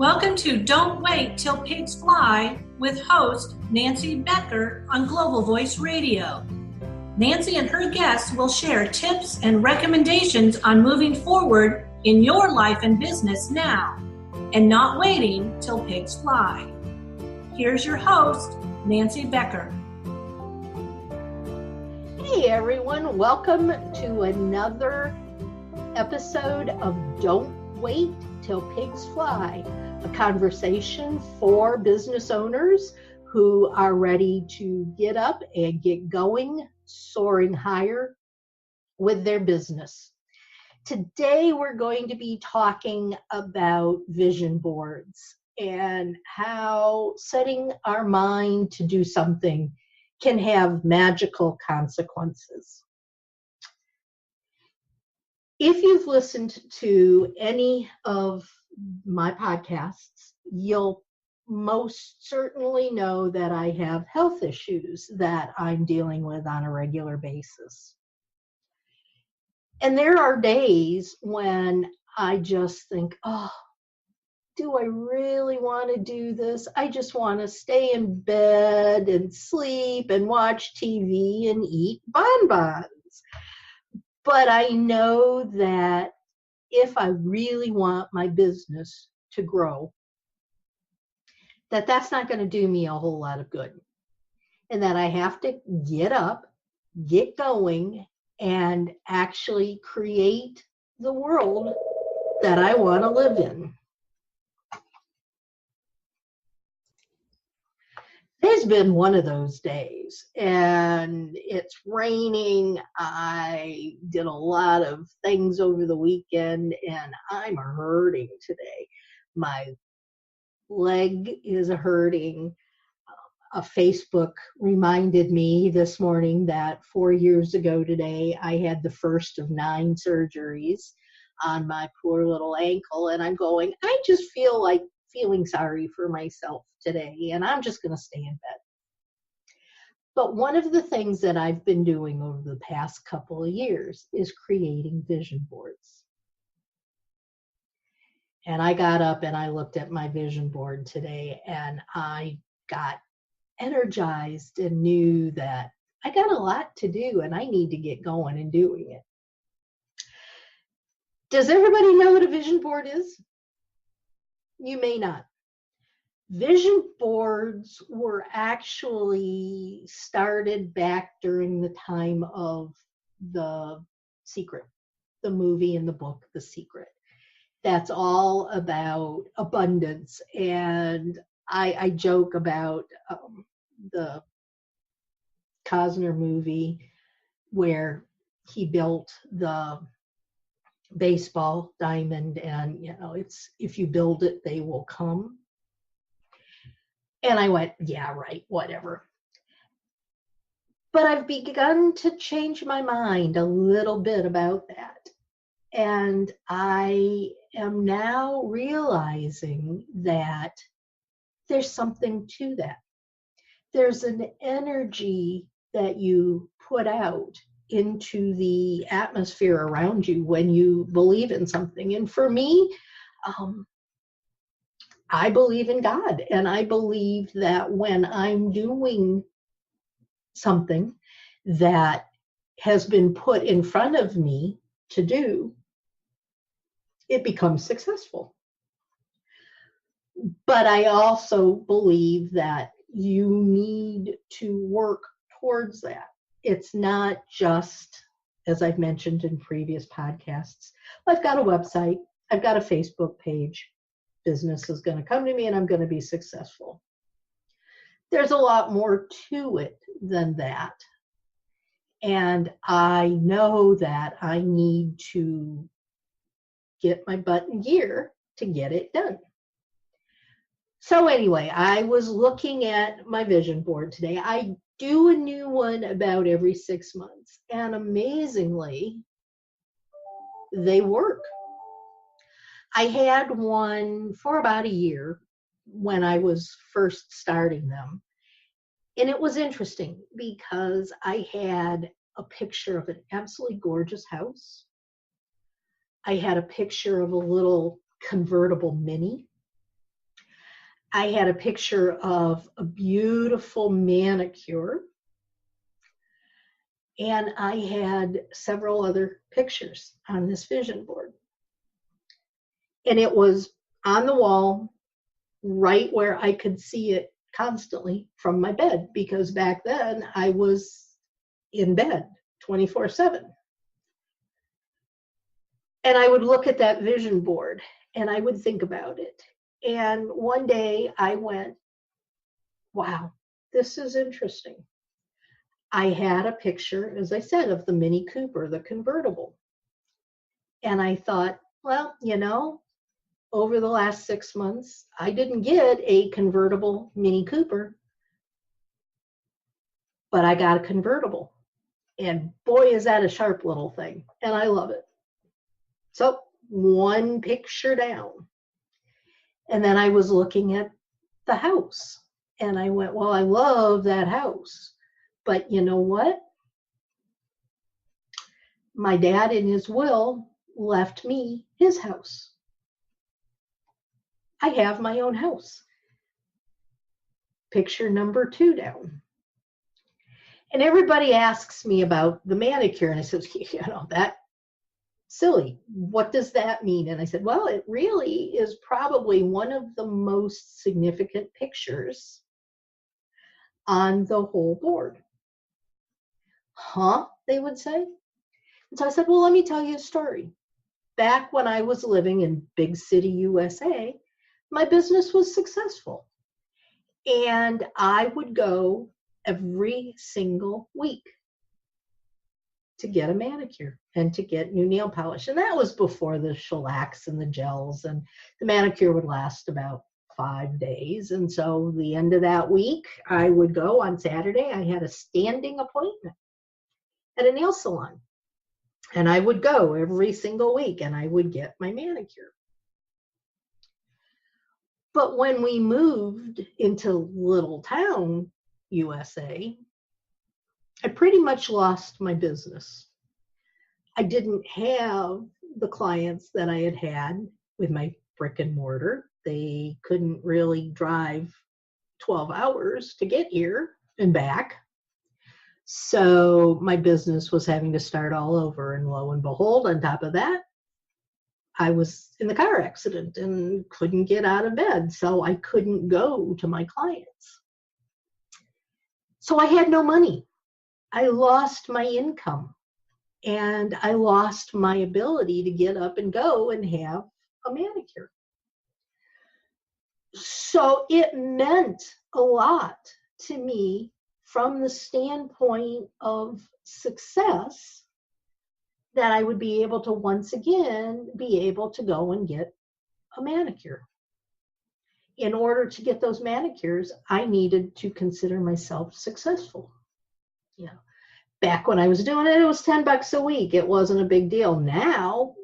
Welcome to Don't Wait Till Pigs Fly with host Nancy Becher on Global Voice Radio. Nancy and her guests will share tips and recommendations on moving forward in your life and business now and not waiting till pigs fly. Here's your host, Nancy Becher. Hey everyone, welcome to another episode of Don't Wait Till Pigs Fly, a conversation for business owners who are ready to get up and get going, soaring higher with their business. Today we're going to be talking about vision boards and how setting our mind to do something can have magical consequences. If you've listened to any of my podcasts, you'll most certainly know that I have health issues that I'm dealing with on a regular basis. And there are days when I just think, do I really want to do this? I just want to stay in bed and sleep and watch TV and eat bonbons. But I know that if I really want my business to grow, that's not going to do me a whole lot of good. And that I have to get up, get going, and actually create the world that I want to live in. Today's been one of those days, and it's raining. I did a lot of things over the weekend, and I'm hurting today. My leg is hurting. A Facebook reminded me this morning that 4 years ago today, I had the first of 9 surgeries on my poor little ankle, and I'm going, I just feel like feeling sorry for myself today, and I'm just going to stay in bed. But one of the things that I've been doing over the past couple of years is creating vision boards. And I got up and I looked at my vision board today, and I got energized and knew that I got a lot to do and I need to get going and doing it. Does everybody know what a vision board is? You may not. Vision boards were actually started back during the time of The Secret, the movie and the book, The Secret. That's all about abundance. And I joke about the Costner movie where he built the baseball diamond, and it's if you build it, they will come. And I went, yeah, right, whatever. But I've begun to change my mind a little bit about that. And I am now realizing that there's something to that. There's an energy that you put out into the atmosphere around you when you believe in something. And for me, I believe in God, and I believe that when I'm doing something that has been put in front of me to do, it becomes successful. But I also believe that you need to work towards that. It's not just, as I've mentioned in previous podcasts, I've got a website, I've got a Facebook page, business is going to come to me and I'm going to be successful. There's a lot more to it than that. And I know that I need to get my butt in gear to get it done. So anyway, I was looking at my vision board today. I do a new one about every 6 months, and amazingly, they work. I had one for about a year when I was first starting them. And it was interesting because I had a picture of an absolutely gorgeous house. I had a picture of a little convertible Mini. I had a picture of a beautiful manicure, and I had several other pictures on this vision board. And it was on the wall right where I could see it constantly from my bed, because back then I was in bed 24/7. And I would look at that vision board and I would think about it. And one day I went, wow, this is interesting. I had a picture, as I said, of the Mini Cooper, the convertible. And I thought, well, over the last 6 months, I didn't get a convertible Mini Cooper, but I got a convertible. And boy, is that a sharp little thing. And I love it. So one picture down. And then I was looking at the house. And I went, well, I love that house. But you know what? My dad in his will left me his house. I have my own house. Picture number 2 down. And everybody asks me about the manicure. And I said, that's silly. What does that mean? And I said, well, it really is probably one of the most significant pictures on the whole board. Huh? They would say. And so I said, well, let me tell you a story. Back when I was living in big city USA, my business was successful. And I would go every single week to get a manicure and to get new nail polish. And that was before the shellacs and the gels. And the manicure would last about 5 days. And so the end of that week, I would go on Saturday. I had a standing appointment at a nail salon. And I would go every single week and I would get my manicure. But when we moved into little town USA, I pretty much lost my business. I didn't have the clients that I had had with my brick and mortar. They couldn't really drive 12 hours to get here and back. So my business was having to start all over. And lo and behold, on top of that, I was in the car accident and couldn't get out of bed. So I couldn't go to my clients. So I had no money. I lost my income. And I lost my ability to get up and go and have a manicure. So it meant a lot to me from the standpoint of success that I would be able to once again be able to go and get a manicure. In order to get those manicures, I needed to consider myself successful. Back when I was doing it, it was $10 a week. It wasn't a big deal. Now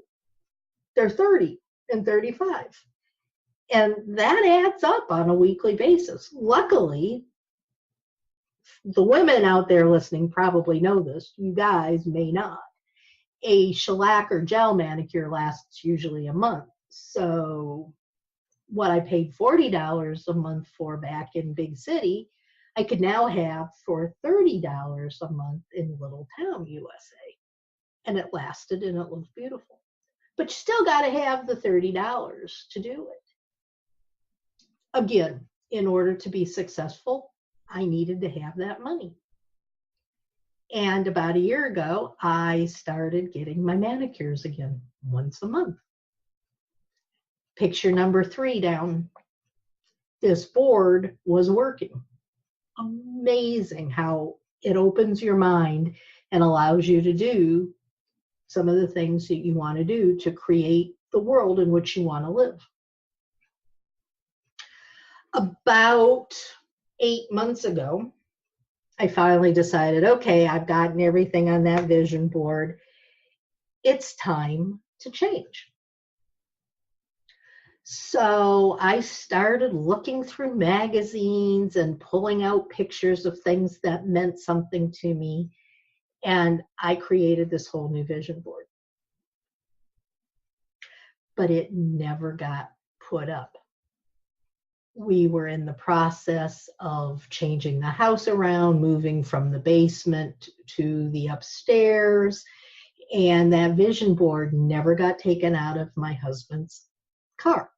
they're 30 and 35. And that adds up on a weekly basis. Luckily, the women out there listening probably know this. You guys may not. A shellac or gel manicure lasts usually a month. So what I paid $40 a month for back in big city, I could now have for $30 a month in little town USA. And it lasted and it looked beautiful. But you still got to have the $30 to do it. Again, in order to be successful, I needed to have that money. And about a year ago, I started getting my manicures again once a month. Picture number 3 down. This board was working. Amazing how it opens your mind and allows you to do some of the things that you want to do to create the world in which you want to live. About 8 months ago, I finally decided, okay, I've gotten everything on that vision board. It's time to change. So I started looking through magazines and pulling out pictures of things that meant something to me. And I created this whole new vision board. But it never got put up. We were in the process of changing the house around, moving from the basement to the upstairs, and that vision board never got taken out of my husband's car.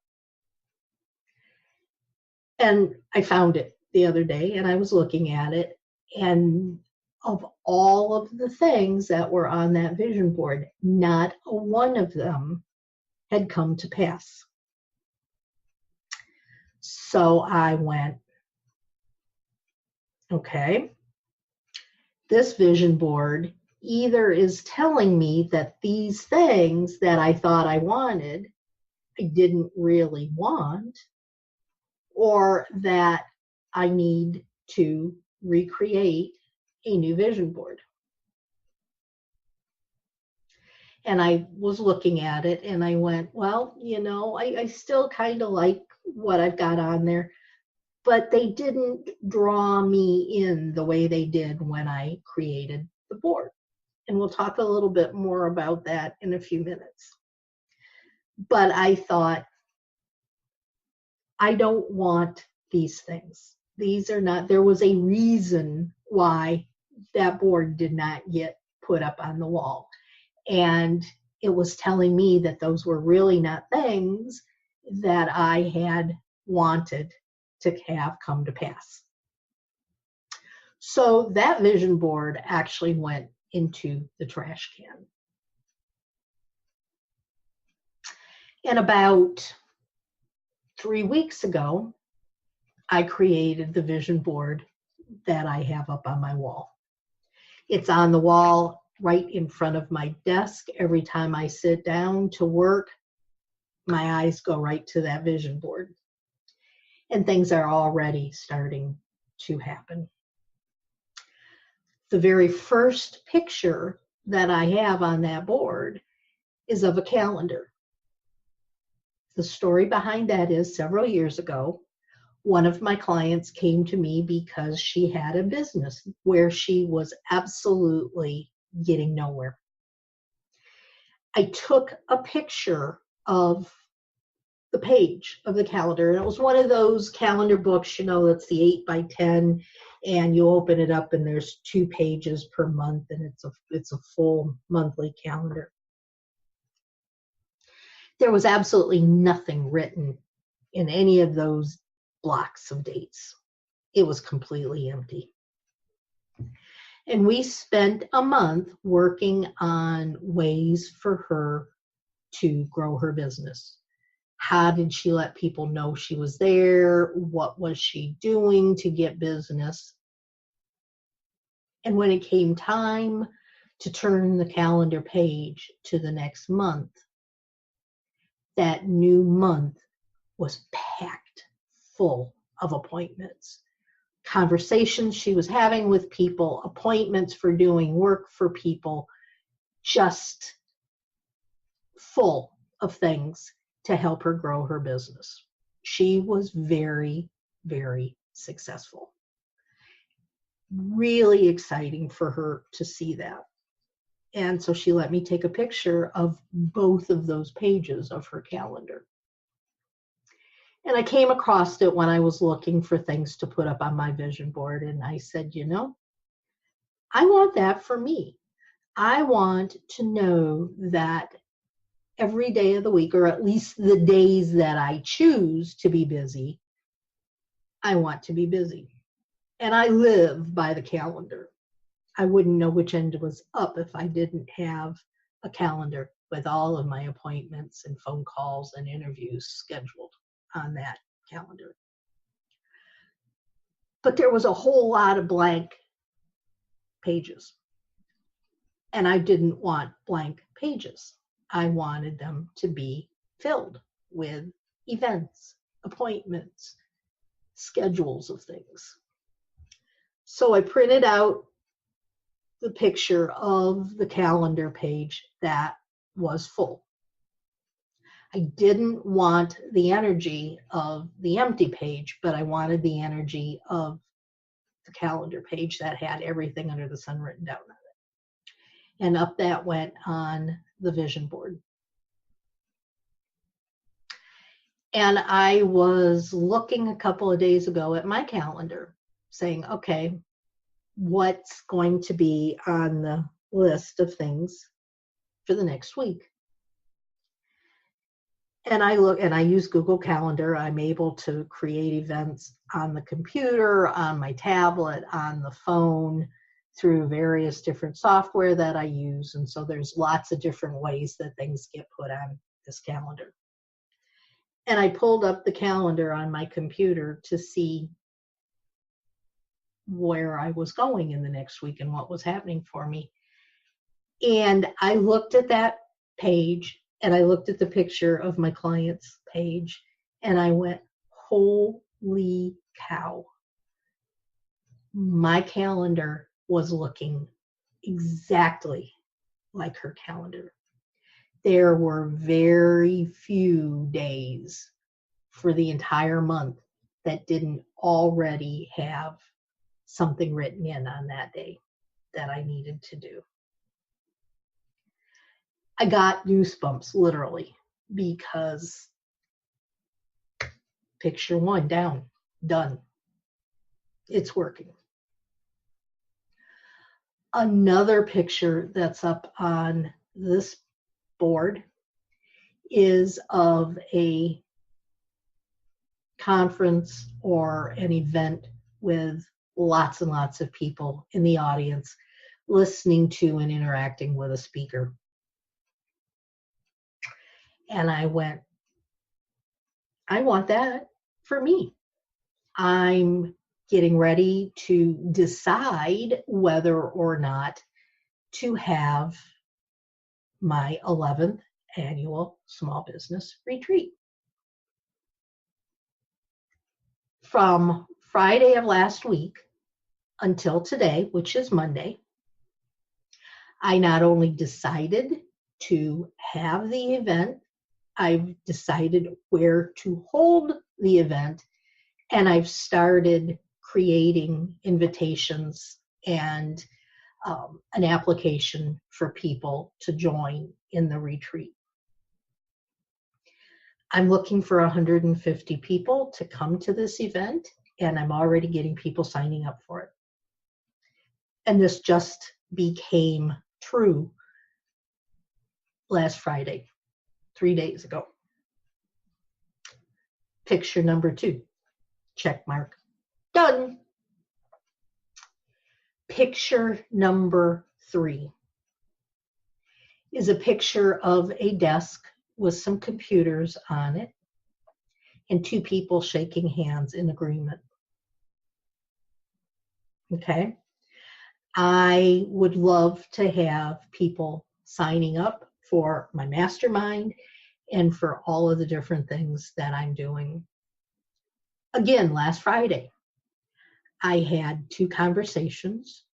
And I found it the other day, and I was looking at it, and of all of the things that were on that vision board, not one of them had come to pass. So I went, okay, this vision board either is telling me that these things that I thought I wanted, I didn't really want, or that I need to recreate a new vision board. And I was looking at it and I went, well, I still kind of like what I've got on there, but they didn't draw me in the way they did when I created the board. And we'll talk a little bit more about that in a few minutes. But I thought, I don't want these things. These are not, there was a reason why that board did not get put up on the wall. And it was telling me that those were really not things that I had wanted to have come to pass. So that vision board actually went into the trash can. And about 3 weeks ago, I created the vision board that I have up on my wall. It's on the wall right in front of my desk. Every time I sit down to work, my eyes go right to that vision board. And things are already starting to happen. The very first picture that I have on that board is of a calendar. The story behind that is several years ago, one of my clients came to me because she had a business where she was absolutely getting nowhere. I took a picture of the page of the calendar, and it was one of those calendar books, that's the 8x10, and you open it up and there's 2 pages per month, and it's a full monthly calendar. There was absolutely nothing written in any of those blocks of dates. It was completely empty. And we spent a month working on ways for her to grow her business. How did she let people know she was there? What was she doing to get business? And when it came time to turn the calendar page to the next month, that new month was packed full of appointments. Conversations she was having with people, appointments for doing work for people, just full of things to help her grow her business. She was very, very successful. Really exciting for her to see that. And so she let me take a picture of both of those pages of her calendar. And I came across it when I was looking for things to put up on my vision board. And I said, I want that for me. I want to know that every day of the week, or at least the days that I choose to be busy, I want to be busy. And I live by the calendar. I wouldn't know which end was up if I didn't have a calendar with all of my appointments and phone calls and interviews scheduled on that calendar. But there was a whole lot of blank pages. And I didn't want blank pages. I wanted them to be filled with events, appointments, schedules of things. So I printed out the picture of the calendar page that was full. I didn't want the energy of the empty page, but I wanted the energy of the calendar page that had everything under the sun written down on it. And up that went on the vision board. And I was looking a couple of days ago at my calendar saying, okay, what's going to be on the list of things for the next week? And I look and I use Google Calendar. I'm able to create events on the computer, on my tablet, on the phone, through various different software that I use. And so there's lots of different ways that things get put on this calendar. And I pulled up the calendar on my computer to see where I was going in the next week and what was happening for me. And I looked at that page and I looked at the picture of my client's page and I went, holy cow. My calendar was looking exactly like her calendar. There were very few days for the entire month that didn't already have something written in on that day that I needed to do. I got goosebumps, literally, because picture one down, done. It's working. Another picture that's up on this board is of a conference or an event with lots and lots of people in the audience listening to and interacting with a speaker. And I went, I want that for me. I'm getting ready to decide whether or not to have my 11th annual small business retreat. From Friday of last week until today, which is Monday, I not only decided to have the event, I've decided where to hold the event, and I've started creating invitations and an application for people to join in the retreat. I'm looking for 150 people to come to this event, and I'm already getting people signing up for it. And this just became true last Friday, 3 days ago. Picture number 2, check mark, done. Picture number 3 is a picture of a desk with some computers on it and 2 people shaking hands in agreement. Okay. I would love to have people signing up for my mastermind and for all of the different things that I'm doing. Again, last Friday, I had 2 conversations,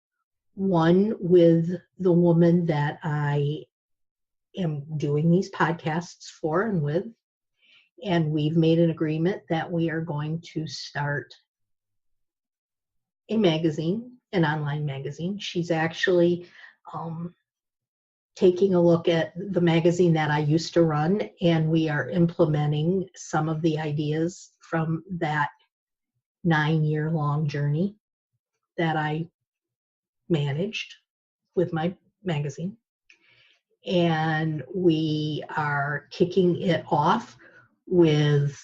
one with the woman that I am doing these podcasts for and with, and we've made an agreement that we are going to start a magazine, an online magazine. She's actually taking a look at the magazine that I used to run, and we are implementing some of the ideas from that 9-year-long journey that I managed with my magazine. And we are kicking it off with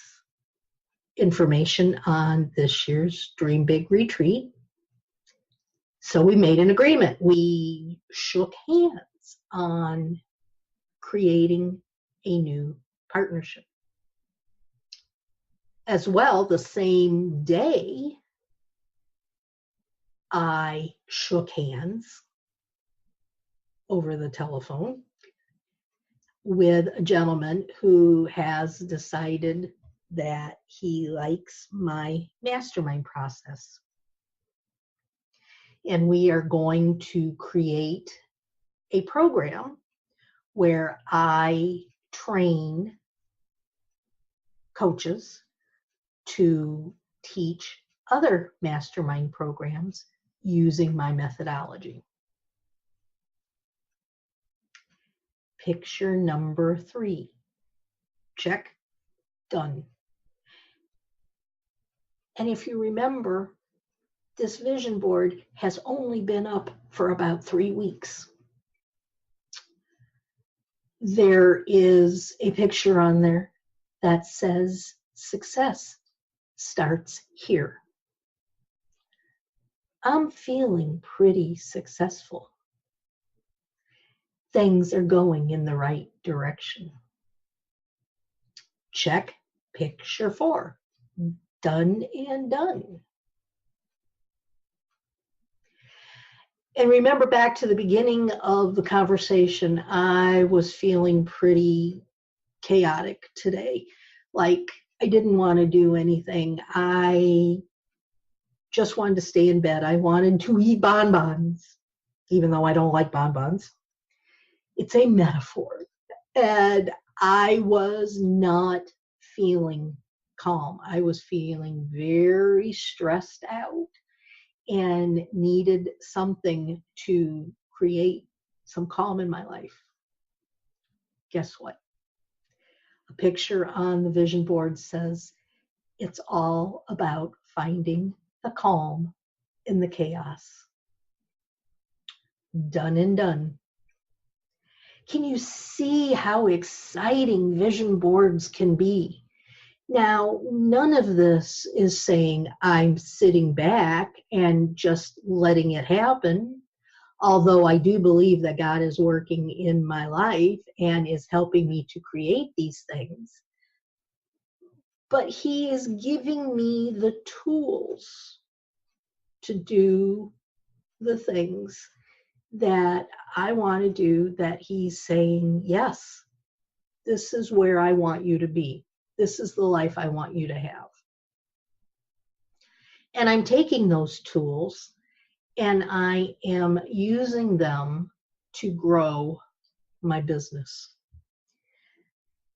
information on this year's Dream Big Retreat. So we made an agreement. We shook hands on creating a new partnership. As well, the same day, I shook hands over the telephone with a gentleman who has decided that he likes my mastermind process. And we are going to create a program where I train coaches to teach other mastermind programs using my methodology. Picture number 3, check, done. And if you remember, this vision board has only been up for about 3 weeks. There is a picture on there that says success starts here. I'm feeling pretty successful. Things are going in the right direction. Check picture 4. Done and done. And remember back to the beginning of the conversation, I was feeling pretty chaotic today. Like I didn't want to do anything. I just wanted to stay in bed. I wanted to eat bonbons, even though I don't like bonbons. It's a metaphor. And I was not feeling calm. I was feeling very stressed out and needed something to create some calm in my life. Guess what? A picture on the vision board says, it's all about finding the calm in the chaos. Done and done. Can you see how exciting vision boards can be? Now, none of this is saying I'm sitting back and just letting it happen, although I do believe that God is working in my life and is helping me to create these things. But He is giving me the tools to do the things that I want to do, that He's saying, yes, this is where I want you to be. This is the life I want you to have. And I'm taking those tools and I am using them to grow my business.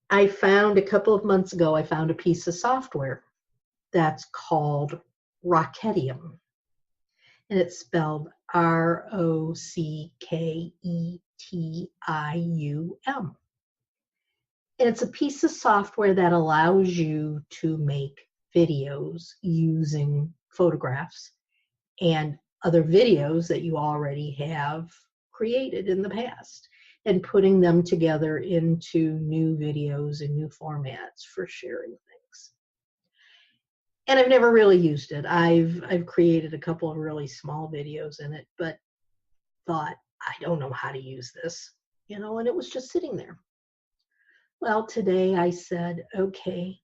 I found a couple of months ago, I found a piece of software that's called Rocketium. And it's spelled Rocketium. And it's a piece of software that allows you to make videos using photographs and other videos that you already have created in the past, and putting them together into new videos and new formats for sharing things. And I've never really used it. I've created a couple of really small videos in it, but thought, I don't know how to use this, and it was just sitting there. Well, today I said, okay,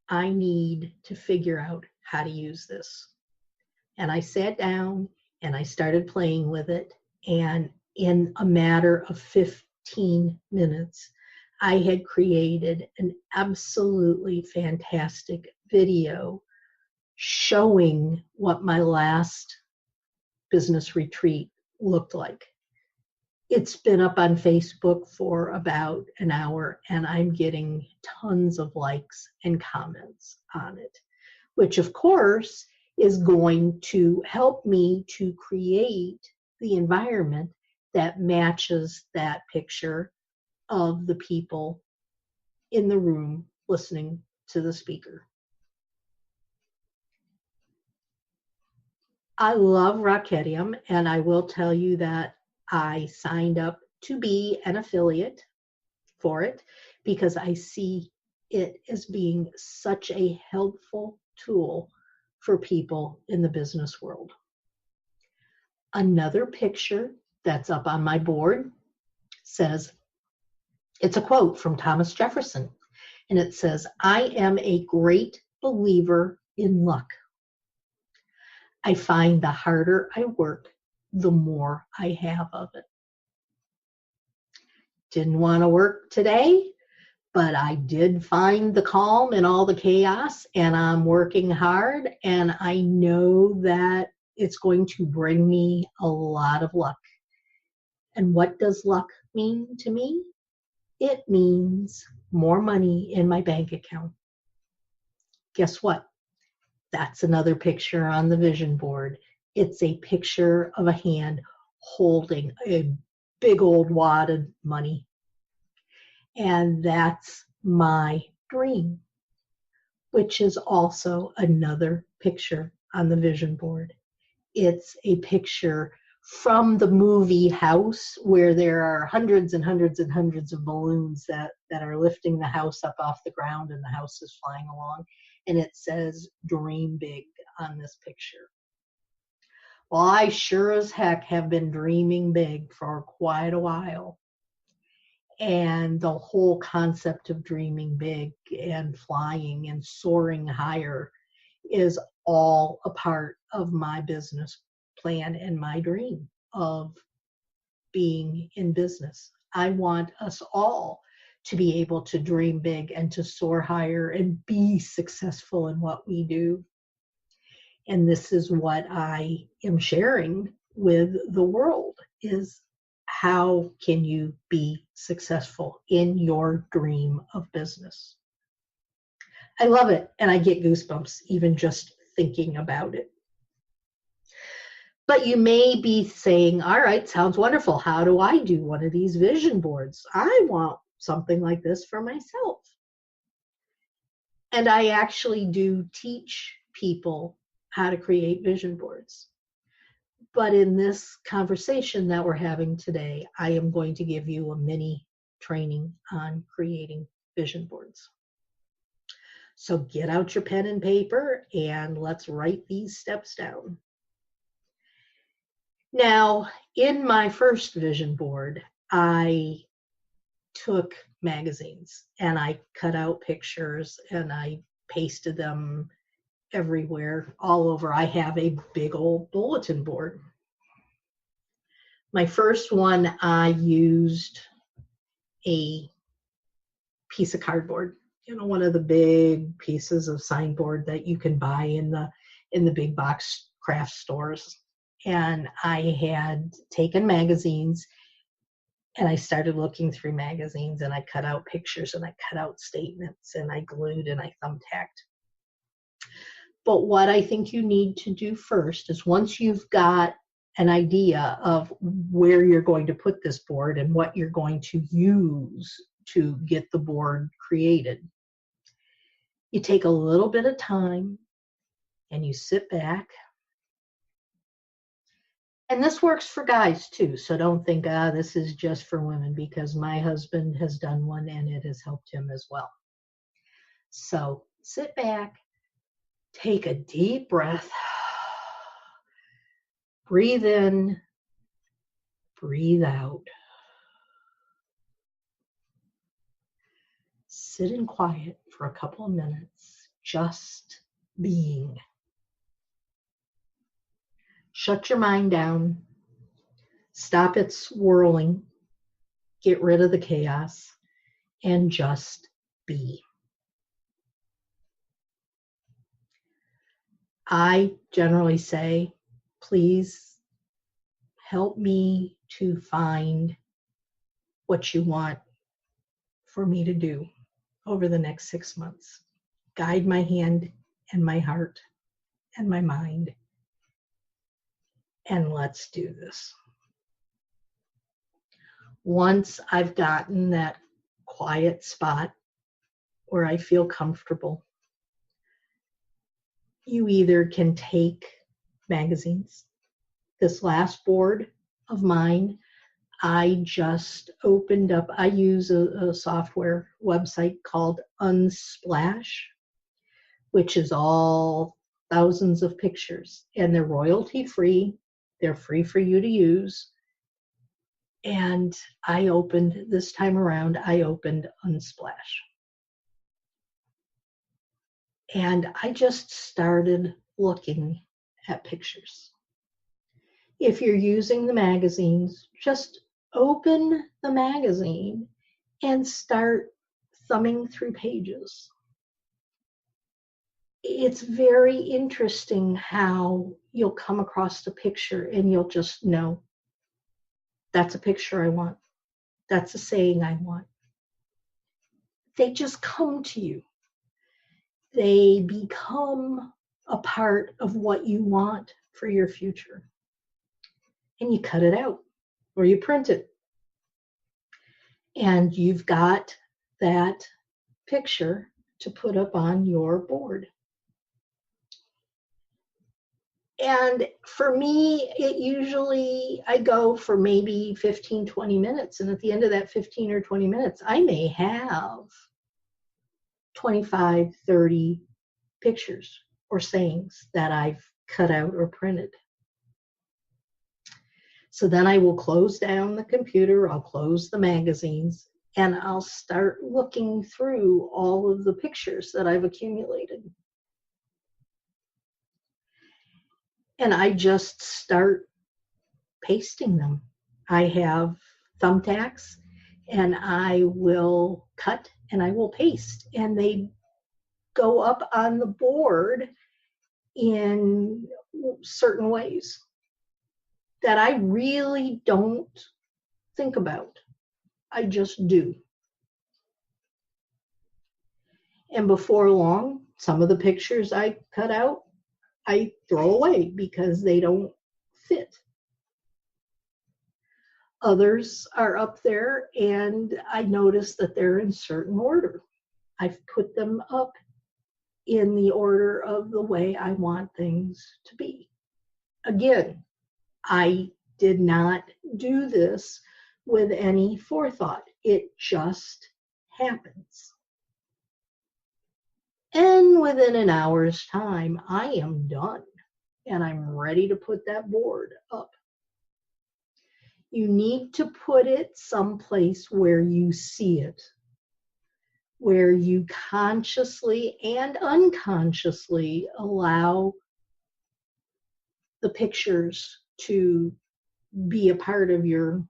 I need to figure out how to use this. And I sat down and I started playing with it. And in a matter of 15 minutes, I had created an absolutely fantastic video showing what my last business retreat looked like. It's been up on Facebook for about an hour, and I'm getting tons of likes and comments on it, which of course is going to help me to create the environment that matches that picture of the people in the room listening to the speaker. I love Rocketium, and I will tell you that I signed up to be an affiliate for it because I see it as being such a helpful tool for people in the business world. Another picture that's up on my board says, it's a quote from Thomas Jefferson, and it says, I am a great believer in luck. I find the harder I work, the more I have of it. Didn't want to work today, but I did find the calm in all the chaos, and I'm working hard, and I know that it's going to bring me a lot of luck. And what does luck mean to me? It means more money in my bank account. Guess what? That's another picture on the vision board. It's a picture of a hand holding a big old wad of money. And that's my dream. which is also another picture on the vision board. It's a picture from the movie House, where there are hundreds and hundreds and hundreds of balloons that are lifting the house up off the ground, and the house is flying along. And it says "Dream Big" on this picture. Well, I sure as heck have been dreaming big for quite a while. And the whole concept of dreaming big and flying and soaring higher is all a part of my business plan and my dream of being in business. I want us all to be able to dream big and to soar higher and be successful in what we do. And this is what I am sharing with the world, is how can you be successful in your dream of business? I love it, and I get goosebumps even just thinking about it. But you may be saying, all right, sounds wonderful. How do I do one of these vision boards? I want something like this for myself. And I actually do teach people how to create vision boards. But in this conversation that we're having today, I am going to give you a mini training on creating vision boards. So get out your pen and paper and let's write these steps down. Now, in my first vision board, I took magazines and I cut out pictures and I pasted them everywhere, all over. I have a big old bulletin board. My first one, I used a piece of cardboard, one of the big pieces of signboard that you can buy in the big box craft stores. And I had taken magazines and I started looking through magazines and I cut out pictures and I cut out statements and I glued and I thumbtacked. But what I think you need to do first is, once you've got an idea of where you're going to put this board and what you're going to use to get the board created, you take a little bit of time and you sit back. And this works for guys too, so don't think, this is just for women, because my husband has done one and it has helped him as well. So sit back. Take a deep breath. Breathe in, breathe out. Sit in quiet for a couple of minutes, just being. Shut your mind down. Stop it swirling. Get rid of the chaos and just be. I generally say, please help me to find what you want for me to do over the next 6 months. Guide my hand and my heart and my mind, and let's do this. Once I've gotten that quiet spot where I feel comfortable, you either can take magazines. This last board of mine, I just opened up. I use a software website called Unsplash, which is all thousands of pictures, and they're royalty free. They're free for you to use. And this time around, I opened Unsplash. And I just started looking at pictures. If you're using the magazines, just open the magazine and start thumbing through pages. It's very interesting how you'll come across a picture and you'll just know, that's a picture I want. That's a saying I want. They just come to you. They become a part of what you want for your future. And you cut it out or you print it. And you've got that picture to put up on your board. And for me, I go for maybe 15, 20 minutes. And at the end of that 15 or 20 minutes, I may have 25, 30 pictures or sayings that I've cut out or printed. So then I will close down the computer, I'll close the magazines, and I'll start looking through all of the pictures that I've accumulated. And I just start pasting them. I have thumbtacks, and I will cut and I will paste, and they go up on the board in certain ways that I really don't think about. I just do. And before long, some of the pictures I cut out, I throw away because they don't fit. Others are up there, and I notice that they're in certain order. I've put them up in the order of the way I want things to be. Again, I did not do this with any forethought. It just happens. And within an hour's time, I am done, and I'm ready to put that board up. You need to put it someplace where you see it, where you consciously and unconsciously allow the pictures to be a part of your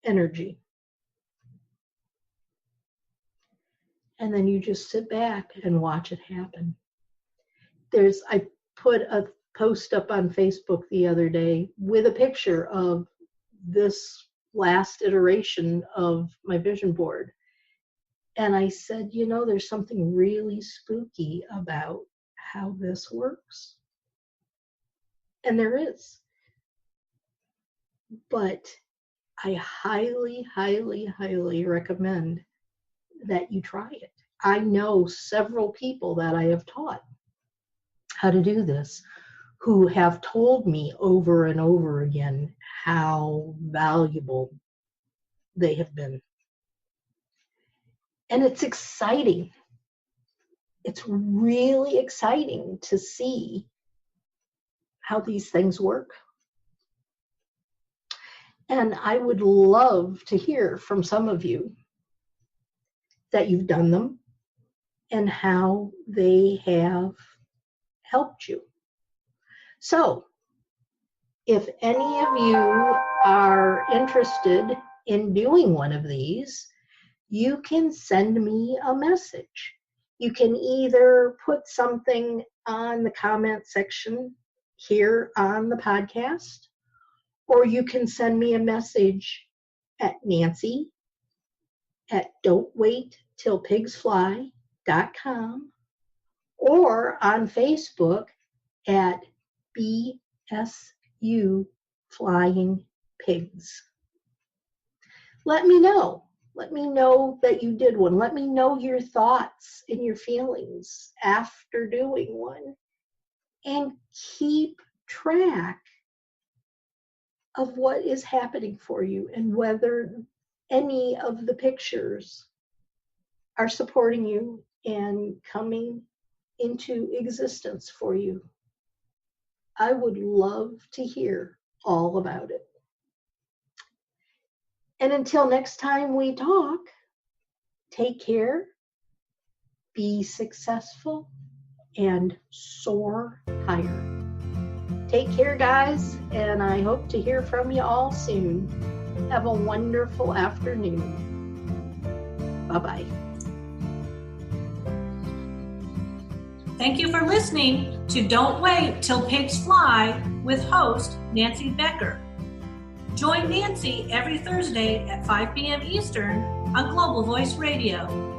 energy. And then you just sit back and watch it happen. I put a post up on Facebook the other day with a picture of this last iteration of my vision board. And I said, there's something really spooky about how this works. And there is. But I highly, highly, highly recommend that you try it. I know several people that I have taught how to do this who have told me over and over again how valuable they have been. And it's exciting. It's really exciting to see how these things work. And I would love to hear from some of you that you've done them and how they have helped you. So, if any of you are interested in doing one of these, you can send me a message. You can either put something on the comment section here on the podcast, or you can send me a message at nancy@don'twaittillpigsfly.com or on Facebook at BSU Flying Pigs. Let me know. Let me know that you did one. Let me know your thoughts and your feelings after doing one. And keep track of what is happening for you and whether any of the pictures are supporting you and coming into existence for you. I would love to hear all about it. And until next time we talk, take care, be successful, and soar higher. Take care, guys, and I hope to hear from you all soon. Have a wonderful afternoon. Bye-bye. Thank you for listening to Don't Wait Till Pigs Fly with host Nancy Becher. Join Nancy every Thursday at 5 p.m. Eastern on Global Voice Radio.